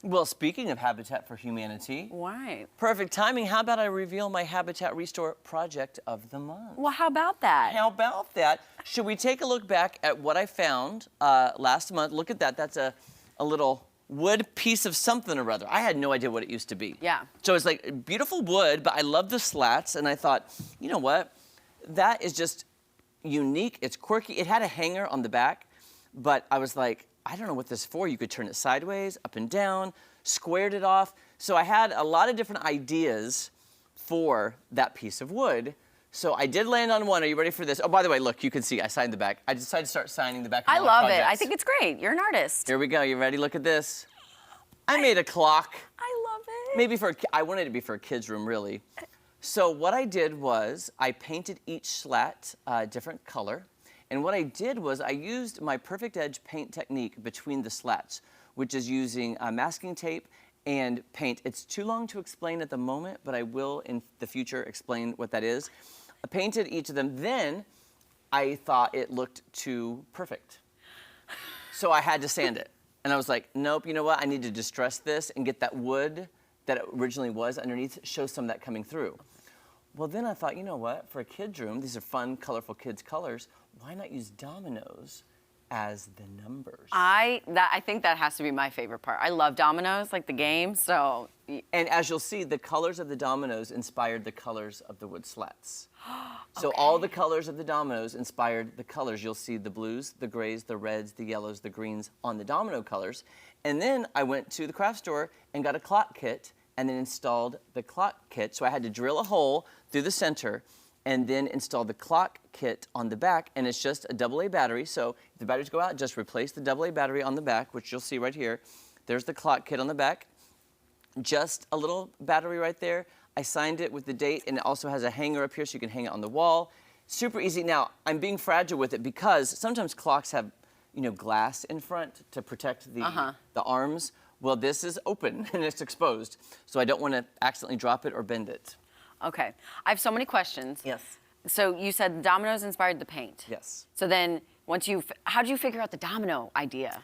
Well, speaking of Habitat for Humanity, Why? perfect timing. How about I reveal my Habitat Restore project of the month? Well, how about that? How about that? Should we take a look back at what I found last month? Look at that. That's a little wood piece of something or other. I had no idea what it used to be. Yeah. So it's like beautiful wood, but I love the slats, and I thought, you know what? That is just unique. It's quirky. It had a hanger on the back, but I was like, I don't know what this is for. You could turn it sideways, up and down, squared it off. So I had a lot of different ideas for that piece of wood. So I did land on one. Are you ready for this? Oh, by the way, look, you can see I signed the back. I decided to start signing the back of I all love it. projects. I think it's great. You're an artist. Here we go. You ready? Look at this. I made a clock. I love it. Maybe I wanted it to be for a kid's room, really. So what I did was I painted each slat a different color. And what I did was I used my perfect edge paint technique between the slats, which is using masking tape and paint. It's too long to explain at the moment, but I will in the future explain what that is. I painted each of them. Then I thought it looked too perfect. So I had to sand it. And I was like, nope, you know what? I need to distress this and get that wood that it originally was underneath, show some of that coming through. Well, then I thought, you know what? For a kid's room, these are fun, colorful kids' colors. Why not use dominoes as the numbers? I think that has to be my favorite part. I love dominoes, like the game, so. And as you'll see, the colors of the dominoes inspired the colors of the wood slats. So Okay. all the colors of the dominoes inspired the colors. You'll see the blues, the grays, the reds, the yellows, the greens on the domino colors. And then I went to the craft store and got a clock kit and then installed the clock kit. So I had to drill a hole through the center and then install the clock kit on the back, and it's just a AA battery. So if the batteries go out, just replace the AA battery on the back, which you'll see right here. There's the clock kit on the back. Just a little battery right there. I signed it with the date, and it also has a hanger up here so you can hang it on the wall. Super easy. Now, I'm being fragile with it because sometimes clocks have, you know, glass in front to protect the arms. Well, this is open and it's exposed, so I don't want to accidentally drop it or bend it. Okay. I have so many questions. Yes. So you said dominoes inspired the paint. Yes. So then, how did you figure out the domino idea?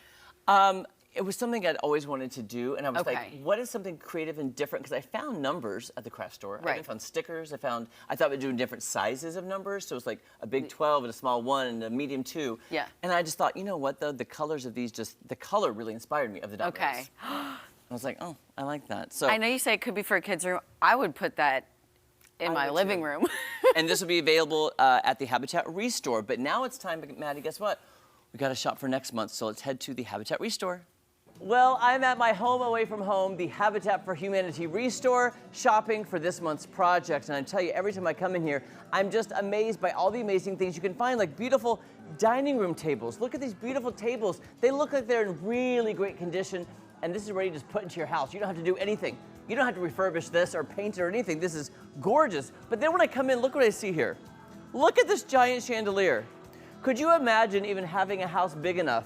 It was something I'd always wanted to do, and I was like, Okay. what is something creative and different? Because I found numbers at the craft store. Right. I found stickers. I thought we'd do different sizes of numbers. So it was like a big 12 and a small 1 and a medium 2. Yeah. And I just thought, you know what, though? The colors of these the color really inspired me of the dominoes. Okay. I was like, oh, I like that. So I know you say it could be for a kid's room. I would put that in my would living too. room. And this will be available at the Habitat Restore. But now it's time, Maddie, guess what? We got to shop for next month, so let's head to the Habitat Restore. Well, I'm at my home away from home, the Habitat for Humanity Restore, shopping for this month's project. And I tell you, every time I come in here, I'm just amazed by all the amazing things you can find, like beautiful dining room tables. Look at these beautiful tables. They look like they're in really great condition, and this is ready to just put into your house. You don't have to do anything. You don't have to refurbish this or paint it or anything. This is gorgeous. But then when I come in, look what I see here. Look at this giant chandelier. Could you imagine even having a house big enough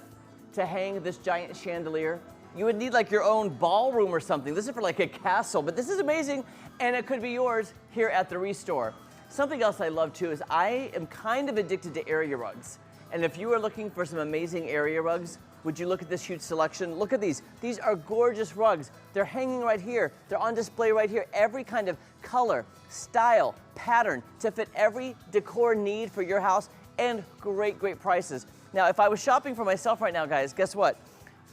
to hang this giant chandelier? You would need like your own ballroom or something. This is for like a castle, but this is amazing, and it could be yours here at the Restore. Something else I love too is I am kind of addicted to area rugs. And if you are looking for some amazing area rugs, would you look at this huge selection? Look at these. These are gorgeous rugs. They're hanging right here. They're on display right here. Every kind of color, style, pattern to fit every decor need for your house, and great, great prices. Now, if I was shopping for myself right now, guys, guess what?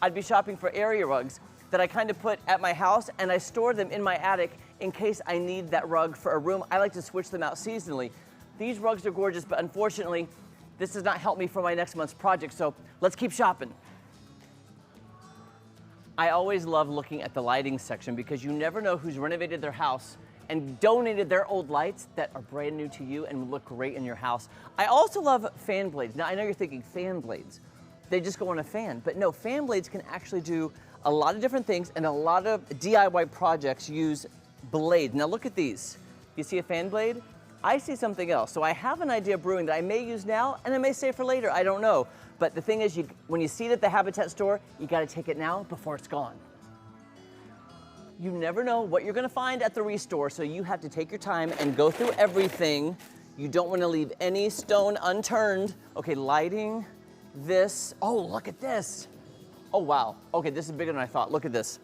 I'd be shopping for area rugs that I kind of put at my house, and I store them in my attic in case I need that rug for a room. I like to switch them out seasonally. These rugs are gorgeous, but unfortunately, this does not help me for my next month's project, so let's keep shopping. I always love looking at the lighting section because you never know who's renovated their house and donated their old lights that are brand new to you and would look great in your house. I also love fan blades. Now, I know you're thinking fan blades. They just go on a fan, but no, fan blades can actually do a lot of different things, and a lot of DIY projects use blades. Now look at these. You see a fan blade? I see something else. So I have an idea brewing that I may use now and I may save for later, I don't know. But the thing is, when you see it at the Habitat store, you gotta take it now before it's gone. You never know what you're gonna find at the Restore, so you have to take your time and go through everything. You don't wanna leave any stone unturned. Okay, lighting, this. Oh, look at this. Oh, wow. Okay, this is bigger than I thought. Look at this.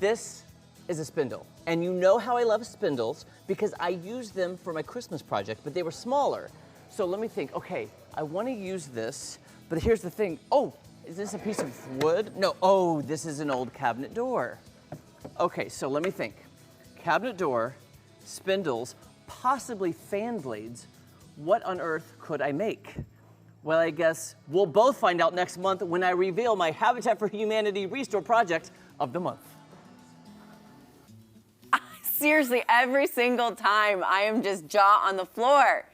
This is a spindle. And you know how I love spindles because I used them for my Christmas project, but they were smaller. So let me think, okay, I want to use this, but here's the thing. Oh, is this a piece of wood? No, oh, this is an old cabinet door. Okay, so let me think. Cabinet door, spindles, possibly fan blades. What on earth could I make? Well, I guess we'll both find out next month when I reveal my Habitat for Humanity Restore project of the month. Seriously, every single time I am just jaw on the floor.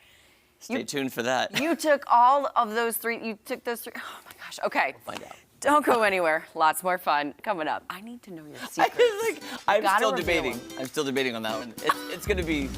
Stay tuned for that. You took all of those three, oh my gosh, okay. We'll find out. Don't go anywhere. Lots more fun coming up. I need to know your secrets. I'm still reveal debating. them. I'm still debating on that one. It's gonna be